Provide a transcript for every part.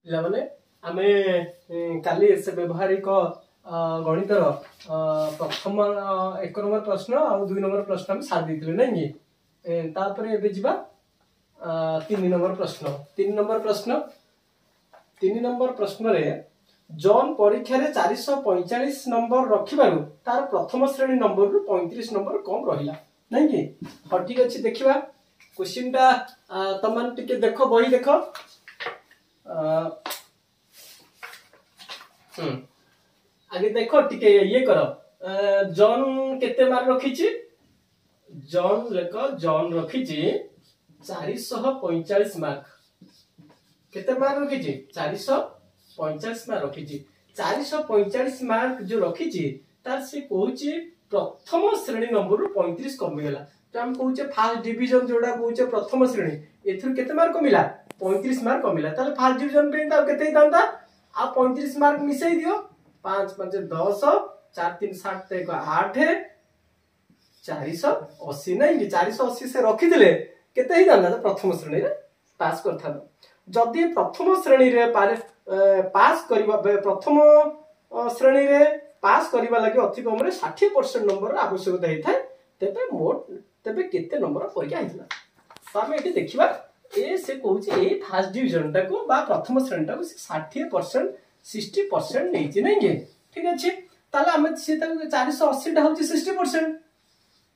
ପିଲାମାନେ ଆମେ କାଲି ସେ ବ୍ୟବହାରିକ ଗଣିତର ପ୍ରଥମ 1 ନମ୍ବର ପ୍ରଶ୍ନ ଆଉ 2 ନମ୍ବର ପ୍ରଶ୍ନ ଆମେ ସାରି ଦେଇଥିଲେ ନାଇଁ କି ତାପରେ ଏବେ ଯିବା 3 ନମ୍ବର ପ୍ରଶ୍ନ 3 ନମ୍ବର ପ୍ରଶ୍ନରେ ଜନ୍ ପରୀକ୍ଷା रे 445 नंबर रखिबारु तार प्रथम श्रेणी नंबर रु 35 नंबर कम रहिला नहीं कि हाँ ठीक अच्छे देखिबा क्वेश्चन टा तमन टिके देखो बही देखो आगे देखो टिके ये करो जॉन केते मार्क रखिछि जॉन लेको जॉन रखिछि 445 मार्क केते मार्क रखिछि 445 मार्क रखिछि 445 मार्क जो रखिछि तार से कहूछि प्रथम श्रेणी नंबर रु 35 कमी गेला तो हम कहूचे फर्स्ट डिवीजन जोडा कहूचे प्रथम श्रेणी एथुर केते मार्क कमिला 35 मार्क कमिला ताले फर्स्ट डिवीजन पे ता केते हितांता आ 35 मार्क मिसई दियो 5 5 10 4 3 7 ते 8 480 नहीं कि 480 से रखी दिले केते हितांता प्रथम श्रेणी रे पास करथा जदि प्रथम श्रेणी रे पास करिबा प्रथम श्रेणी रे पास करिबा लागि अति कम रे 60% नंबर आवश्यकता हेथाय तेबे मोट तेबे केते नंबर परीक्षा हेतला तो हम एठी देखिबा ए से कहूची ए फर्स्ट डिवीजन टाको बा प्रथम श्रेणी टाको 60% 60% नैछि नै के ठीक अछि ताले हम से 480 टा होची 60%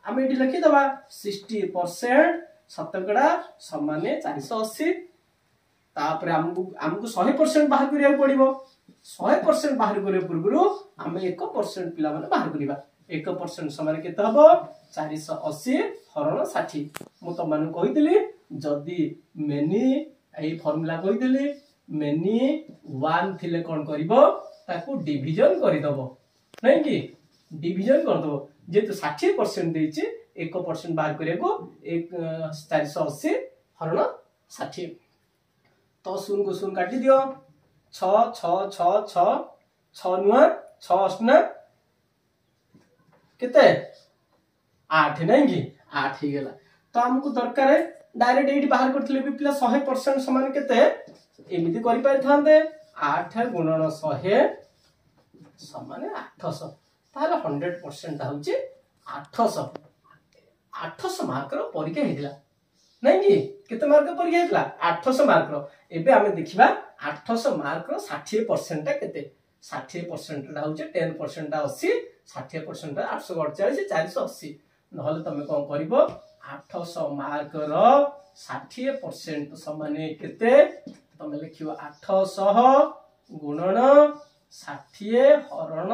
हम एठी लिखि दबा 60% शतकड़ा समान 480 तापर हमको 100% बाहर करिया पड़िबो 100% बाहर करे पूर्व हम 1% पिला माने बाहर करिबा 1% समान केते हबो 480 हरण 60 मु त माने कहितली जदी मेनी एई फार्मूला कहितली मेनी 1 थिले कोन करिवो ताको डिवीजन करि दबो नै कि डिवीजन कर दबो जे तो 60% देछि 1% बाहर करिया को 480 हरण 60 तो शून्य को शून्य काटी दियो 6 6 6 6 6 नुआ 6 अष्टना केते 8 नहीं कि 8 ही गेला तो हमको दरकार है डायरेक्ट एडी बाहर करथिले भी पिला 100% समान केते एमिति करि पाइ थांदे 8 गुणन 100 समान 800 ताले 100% होची 800 800 मार्क रो परीक्षा हेदिला नहीं कि केते मार्क परीक्षा हेतला 800 मार्क रो एबे हमें देखिबा 800 मार्क रो 60% ता केते 60% ता होचे 10% ता 80 60% ता 848 480 नहले तमे कोन करिवो 800 मार्क रो 60% समान केते तमे लिखियो 800 गुणन 60 हरण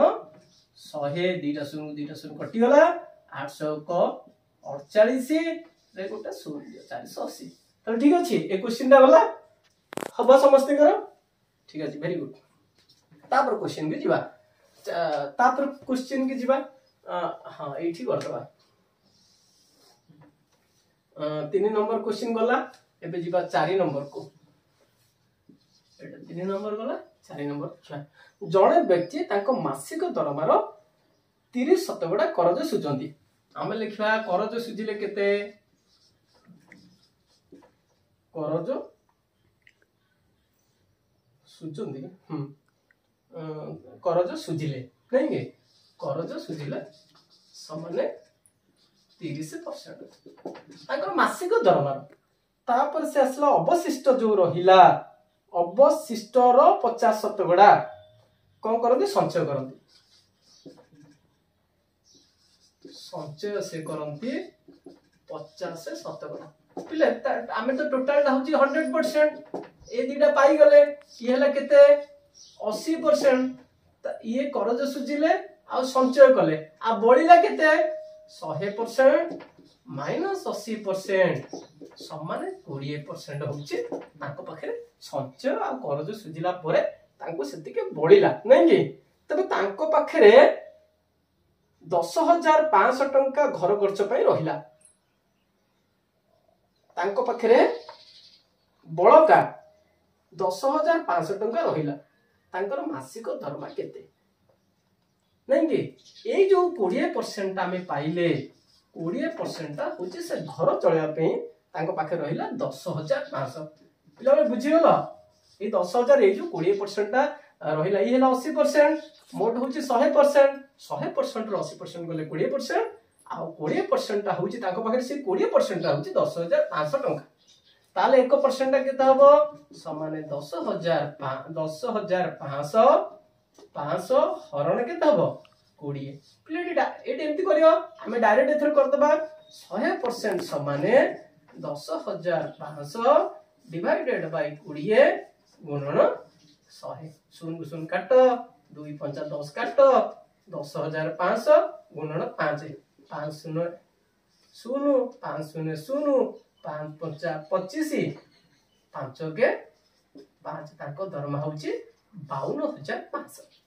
100 2 शून्य कटि गला 800 को 48 रे गोटा 480 तो ठीक अछि ए क्वेश्चन दा वाला हबो समस्त करो ठीक अछि वेरी गुड तापर क्वेश्चन के जिबा तापर क्वेश्चन के जिबा हां एठी कर दबा 3 नंबर क्वेश्चन गला एबे जिबा 4 नंबर को एटा 3 नंबर गला 4 नंबर जणे व्यक्ति ताको मासिक दरमार 30 शतकड़ा करज सुजंती आमे लिखवा करज सुजिले केते करज सुजंती करज सुजिले नहीं के करज सुजिले समान 30% ताकर मासिक दरमार तापर से असला अवशिष्ट जो रहिला अवशिष्ट रो 50 शतकड़ा कोन करंती संचय करंती संचय से करंती 50 शतकड़ा पिले आमे तो टोटल होची 100% ए दिटा पाई गले ये हला केते 80% त ये करज सुजिले आ संचय कले आ बळिला केते 100% माइनस 80% समान 20% होची ताको पाखरे संचय आ करज सुजिला परे तांको सेति के बळिला नै कि तबे तांको पाखरे 10500 टंका घर खर्च पई रहिला तांको पाखरे बळका 10500 टंका रहिला तांकर मासिक दरमा केते नहीं कि ए जो 20% आमे पाइले 20% ता होचे से घर चलया पे तांको पाखे रहिला 10500 पिला बुझी गलो ये 10,000 ये जो 20% रहा ये 80%, मोट हूँ 100%, 100% रू 80% गले 20%, आ 20% हूँ पाखे से 20% हूँ 10,500 टंका। ताले 1% केते हबो समान 10,500 500 हरण केते हबो 20। प्लेटा एटी एमती करियो हमें डायरेक्ट एथर कर दबा 100% समान 10,500 डिवाइडेड बाय 20 गुणन 100। शून को शून काट 2 5 10 काट 10,500 गुणन 5 5 0 0 5 0 0 5 5 25 5 के 5 ताको दरमा होची 52,500।